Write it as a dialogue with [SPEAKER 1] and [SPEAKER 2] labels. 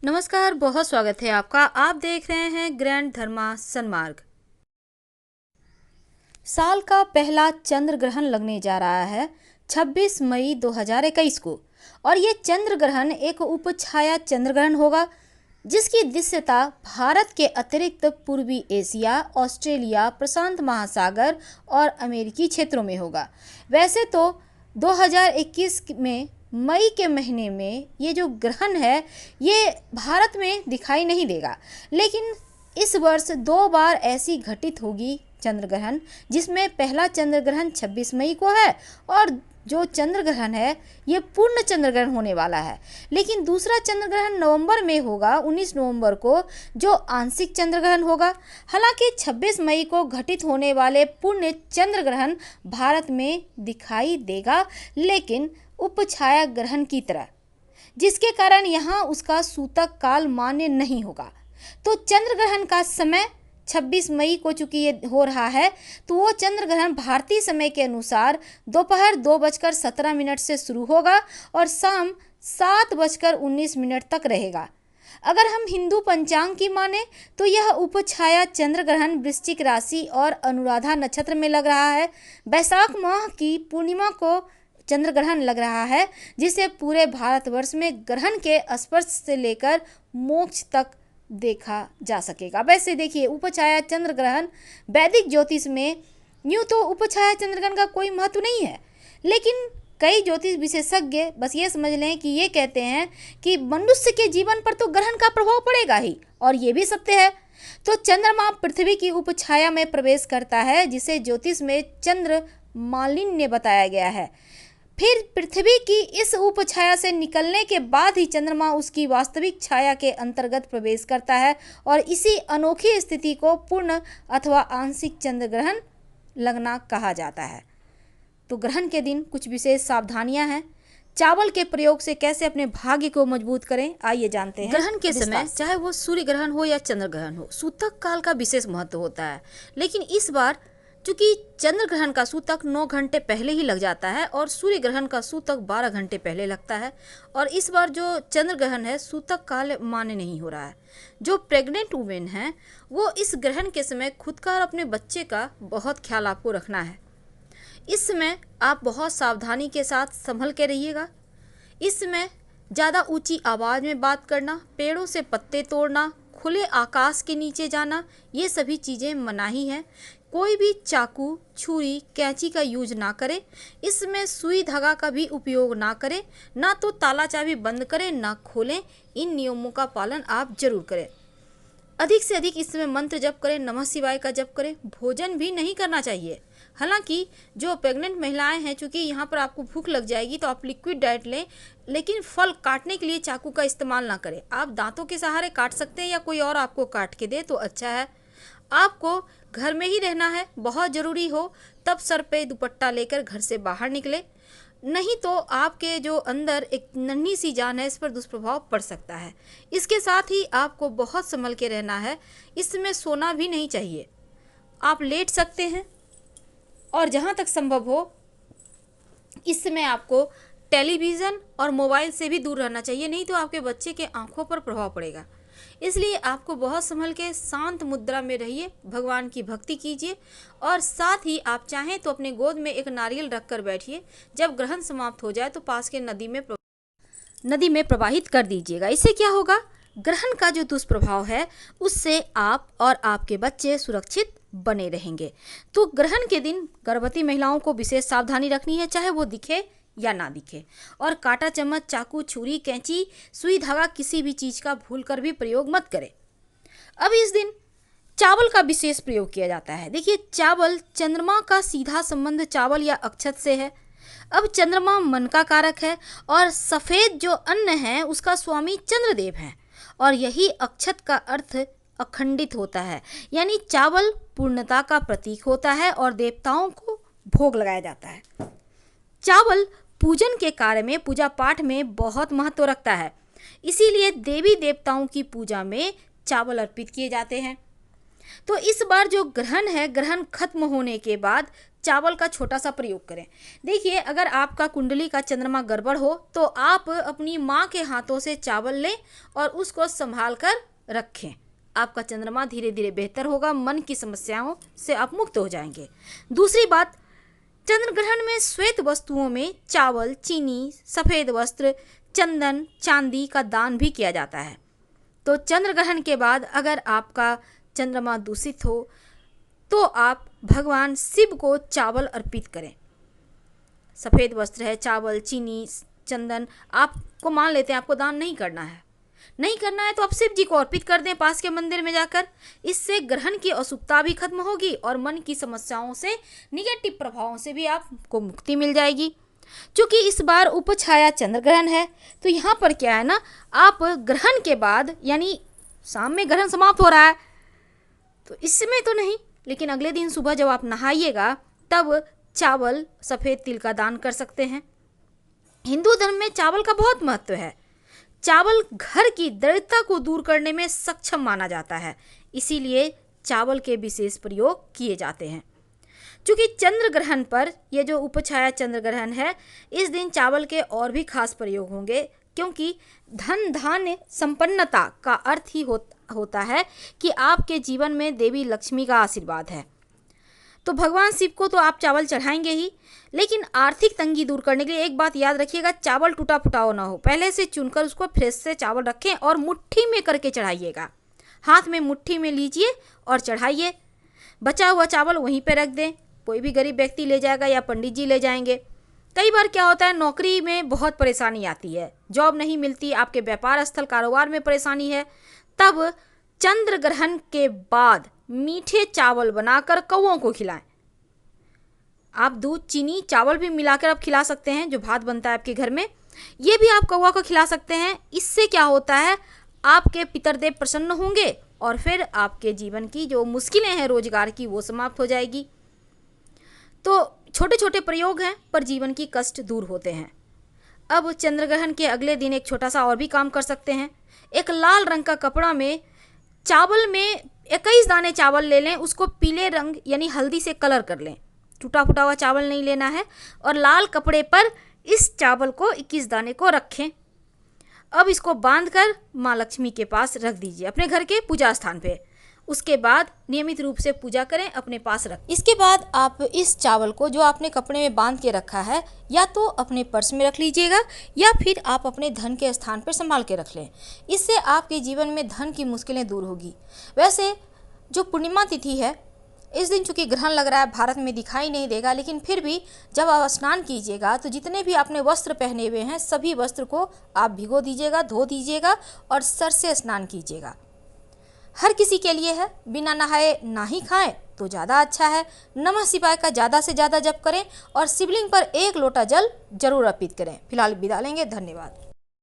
[SPEAKER 1] नमस्कार, बहुत स्वागत है आपका। आप देख रहे हैं ग्रैंड धर्मा सन्मार्ग। साल का पहला चंद्र ग्रहण लगने जा रहा है 26 मई 2021 को। और ये चंद्र ग्रहण एक उपछाया चंद्र ग्रहण होगा जिसकी दृश्यता भारत के अतिरिक्त पूर्वी एशिया, ऑस्ट्रेलिया, प्रशांत महासागर और अमेरिकी क्षेत्रों में होगा। वैसे तो 2021 में मई के महीने में ये जो ग्रहण है ये भारत में दिखाई नहीं देगा, लेकिन इस वर्ष 2 बार ऐसी घटित होगी चंद्र ग्रहण, जिसमें पहला चंद्र ग्रहण 26 मई को है और जो चंद्र ग्रहण है ये पूर्ण चंद्र ग्रहण होने वाला है। लेकिन दूसरा चंद्र ग्रहण नवंबर में होगा, 19 नवंबर को, जो आंशिक चंद्र ग्रहण होगा। हालांकि 26 मई को घटित होने वाले पूर्ण चंद्र ग्रहण भारत में दिखाई देगा, लेकिन उपछाया ग्रहण की तरह, जिसके कारण यहाँ उसका सूतक काल मान्य नहीं होगा। तो चंद्र ग्रहण का समय 26 मई को चूंकि ये हो रहा है तो वो चंद्र ग्रहण भारतीय समय के अनुसार दोपहर 2:17 से शुरू होगा और शाम 7:19 तक रहेगा। अगर हम हिंदू पंचांग की माने तो यह उपछाया चंद्र ग्रहण वृश्चिक राशि और अनुराधा नक्षत्र में लग रहा है। वैशाख माह की पूर्णिमा को चंद्र ग्रहण लग रहा है, जिसे पूरे भारतवर्ष में ग्रहण के स्पर्श से लेकर मोक्ष तक देखा जा सकेगा। वैसे देखिए, उपछाया चंद्र ग्रहण वैदिक ज्योतिष में यूँ तो उपछाया चंद्र ग्रहण का कोई महत्व नहीं है, लेकिन कई ज्योतिष विशेषज्ञ बस ये समझ लें कि ये कहते हैं कि मनुष्य के जीवन पर तो ग्रहण का प्रभाव पड़ेगा ही, और ये भी सत्य है। तो चंद्रमा पृथ्वी की उपछाया में प्रवेश करता है, जिसे ज्योतिष में चंद्र मालिन्य बताया गया है। फिर पृथ्वी की इस उपछाया से निकलने के बाद ही चंद्रमा उसकी वास्तविक छाया के अंतर्गत प्रवेश करता है और इसी अनोखी स्थिति को पूर्ण अथवा आंशिक चंद्र ग्रहण लगना कहा जाता है। तो ग्रहण के दिन कुछ विशेष सावधानियां हैं। चावल के प्रयोग से कैसे अपने भाग्य को मजबूत करें, आइए जानते हैं। ग्रहण के समय चाहे वो सूर्य ग्रहण हो या चंद्र ग्रहण हो, सूतक काल का विशेष महत्व होता है। लेकिन इस बार चूंकि चंद्र ग्रहण का सूतक 9 घंटे पहले ही लग जाता है और सूर्य ग्रहण का सूतक 12 घंटे पहले लगता है, और इस बार जो चंद्र ग्रहण है सूतक काल मान्य नहीं हो रहा है। जो प्रेग्नेंट वुमेन हैं वो इस ग्रहण के समय खुद का और अपने बच्चे का बहुत ख्याल आपको रखना है। इस समय आप बहुत सावधानी के साथ संभल के रहिएगा। इस समय ज़्यादा ऊंची आवाज़ में बात करना, पेड़ों से पत्ते तोड़ना, खुले आकाश के नीचे जाना, ये सभी चीज़ें मनाही हैं। कोई भी चाकू, छुरी, कैंची का यूज ना करें। इसमें सुई धागा का भी उपयोग ना करें, ना तो ताला चाबी बंद करें ना खोलें। इन नियमों का पालन आप जरूर करें। अधिक से अधिक इस समय मंत्र जप करें, नमः शिवाय का जप करें। भोजन भी नहीं करना चाहिए। हालांकि जो प्रेग्नेंट महिलाएं हैं, चूँकि यहाँ पर आपको भूख लग जाएगी तो आप लिक्विड डाइट लें, लेकिन फल काटने के लिए चाकू का इस्तेमाल ना करें। आप दांतों के सहारे काट सकते हैं या कोई और आपको काट के दे तो अच्छा है। आपको घर में ही रहना है, बहुत ज़रूरी हो तब सर पे दुपट्टा लेकर घर से बाहर निकले, नहीं तो आपके जो अंदर एक नन्ही सी जान है इस पर दुष्प्रभाव पड़ सकता है। इसके साथ ही आपको बहुत संभल के रहना है। इसमें सोना भी नहीं चाहिए। आप लेट सकते हैं और जहाँ तक संभव हो इस समय आपको टेलीविज़न और मोबाइल से भी दूर रहना चाहिए, नहीं तो आपके बच्चे के आंखों पर प्रभाव पड़ेगा। इसलिए आपको बहुत संभल के शांत मुद्रा में रहिए, भगवान की भक्ति कीजिए और साथ ही आप चाहें तो अपने गोद में एक नारियल रखकर बैठिए। जब ग्रहण समाप्त हो जाए तो पास के नदी में प्रवाहित कर दीजिएगा। इससे क्या होगा, ग्रहण का जो दुष्प्रभाव है उससे आप और आपके बच्चे सुरक्षित बने रहेंगे। तो ग्रहण के दिन गर्भवती महिलाओं को विशेष सावधानी रखनी है, चाहे वो दिखे या ना दिखे। और कांटा, चम्मच, चाकू, छुरी, कैंची, सुई धागा किसी भी चीज़ का भूलकर भी प्रयोग मत करें। अब इस दिन चावल का विशेष प्रयोग किया जाता है। देखिए, चावल, चंद्रमा का सीधा संबंध चावल या अक्षत से है। अब चंद्रमा मन का कारक है और सफ़ेद जो अन्न है उसका स्वामी चंद्रदेव हैं, और यही अक्षत का अर्थ अखंडित होता है, यानी चावल पूर्णता का प्रतीक होता है और देवताओं को भोग लगाया जाता है। चावल पूजन के कार्य में, पूजा पाठ में बहुत महत्व रखता है, इसीलिए देवी देवताओं की पूजा में चावल अर्पित किए जाते हैं। तो इस बार जो ग्रहण है, ग्रहण खत्म होने के बाद चावल का छोटा सा प्रयोग करें। देखिए, अगर आपका कुंडली का चंद्रमा गड़बड़ हो तो आप अपनी माँ के हाथों से चावल लें और उसको संभाल कर रखें। आपका चंद्रमा धीरे धीरे बेहतर होगा, मन की समस्याओं से आप मुक्त हो जाएंगे। दूसरी बात, चंद्र ग्रहण में श्वेत वस्तुओं में चावल, चीनी, सफ़ेद वस्त्र, चंदन, चांदी का दान भी किया जाता है। तो चंद्र ग्रहण के बाद अगर आपका चंद्रमा दूषित हो तो आप भगवान शिव को चावल अर्पित करें। सफ़ेद वस्त्र है, चावल, चीनी, चंदन आपको मान लेते हैं आपको दान नहीं करना है, तो आप शिव जी को अर्पित कर दें पास के मंदिर में जाकर। इससे ग्रहण की अशुभता भी खत्म होगी और मन की समस्याओं से, निगेटिव प्रभावों से भी आपको मुक्ति मिल जाएगी। क्योंकि इस बार उपछाया चंद्र ग्रहण है तो यहाँ पर क्या है ना, आप ग्रहण के बाद यानी शाम में ग्रहण समाप्त हो रहा है तो इस समय तो नहीं, लेकिन अगले दिन सुबह जब आप नहाइएगा तब चावल, सफ़ेद तिल का दान कर सकते हैं। हिंदू धर्म में चावल का बहुत महत्व है। चावल घर की दरिद्रता को दूर करने में सक्षम माना जाता है, इसीलिए चावल के विशेष प्रयोग किए जाते हैं। क्योंकि चंद्र ग्रहण पर, यह जो उपछाया चंद्र ग्रहण है, इस दिन चावल के और भी खास प्रयोग होंगे, क्योंकि धन धान्य संपन्नता का अर्थ ही होता है कि आपके जीवन में देवी लक्ष्मी का आशीर्वाद है। तो भगवान शिव को तो आप चावल चढ़ाएंगे ही, लेकिन आर्थिक तंगी दूर करने के लिए एक बात याद रखिएगा, चावल टूटा फुटा ना हो। पहले से चुनकर उसको फ्रेश से चावल रखें और मुट्ठी में करके चढ़ाइएगा। हाथ में मुट्ठी में लीजिए और चढ़ाइए। बचा हुआ चावल वहीं पे रख दें, कोई भी गरीब व्यक्ति ले जाएगा या पंडित जी ले जाएंगे। कई बार क्या होता है, नौकरी में बहुत परेशानी आती है, जॉब नहीं मिलती, आपके व्यापार स्थल, कारोबार में परेशानी है, तब चंद्र ग्रहण के बाद मीठे चावल बनाकर कौओं को खिलाएं। आप दूध, चीनी, चावल भी मिलाकर आप खिला सकते हैं, जो भात बनता है आपके घर में, ये भी आप कौवा को खिला सकते हैं। इससे क्या होता है, आपके पितरदेव प्रसन्न होंगे और फिर आपके जीवन की जो मुश्किलें हैं रोजगार की, वो समाप्त हो जाएगी। तो छोटे छोटे प्रयोग हैं पर जीवन की कष्ट दूर होते हैं। अब चंद्र ग्रहण के अगले दिन एक छोटा सा और भी काम कर सकते हैं। एक लाल रंग का कपड़ा में चावल में 21 दाने चावल ले लें, उसको पीले रंग यानी हल्दी से कलर कर लें। टूटा फूटा हुआ चावल नहीं लेना है और लाल कपड़े पर इस चावल को 21 दाने को रखें। अब इसको बांधकर माँ लक्ष्मी के पास रख दीजिए, अपने घर के पूजा स्थान पे। उसके बाद नियमित रूप से पूजा करें, अपने पास रख। इसके बाद आप इस चावल को जो आपने कपड़े में बांध के रखा है, या तो अपने पर्स में रख लीजिएगा या फिर आप अपने धन के स्थान पर संभाल के रख लें। इससे आपके जीवन में धन की मुश्किलें दूर होगी। वैसे जो पूर्णिमा तिथि है, इस दिन चूँकि ग्रहण लग रहा है, भारत में दिखाई नहीं देगा, लेकिन फिर भी जब आप स्नान कीजिएगा तो जितने भी आपने वस्त्र पहने हुए हैं सभी वस्त्र को आप भिगो दीजिएगा, धो दीजिएगा और सर से स्नान कीजिएगा। हर किसी के लिए है, बिना नहाए ना ही खाएं तो ज़्यादा अच्छा है। नमः शिवाय का ज़्यादा से ज़्यादा जप करें और शिवलिंग पर 1 लोटा जल जरूर अर्पित करें। फिलहाल विदा लेंगे, धन्यवाद।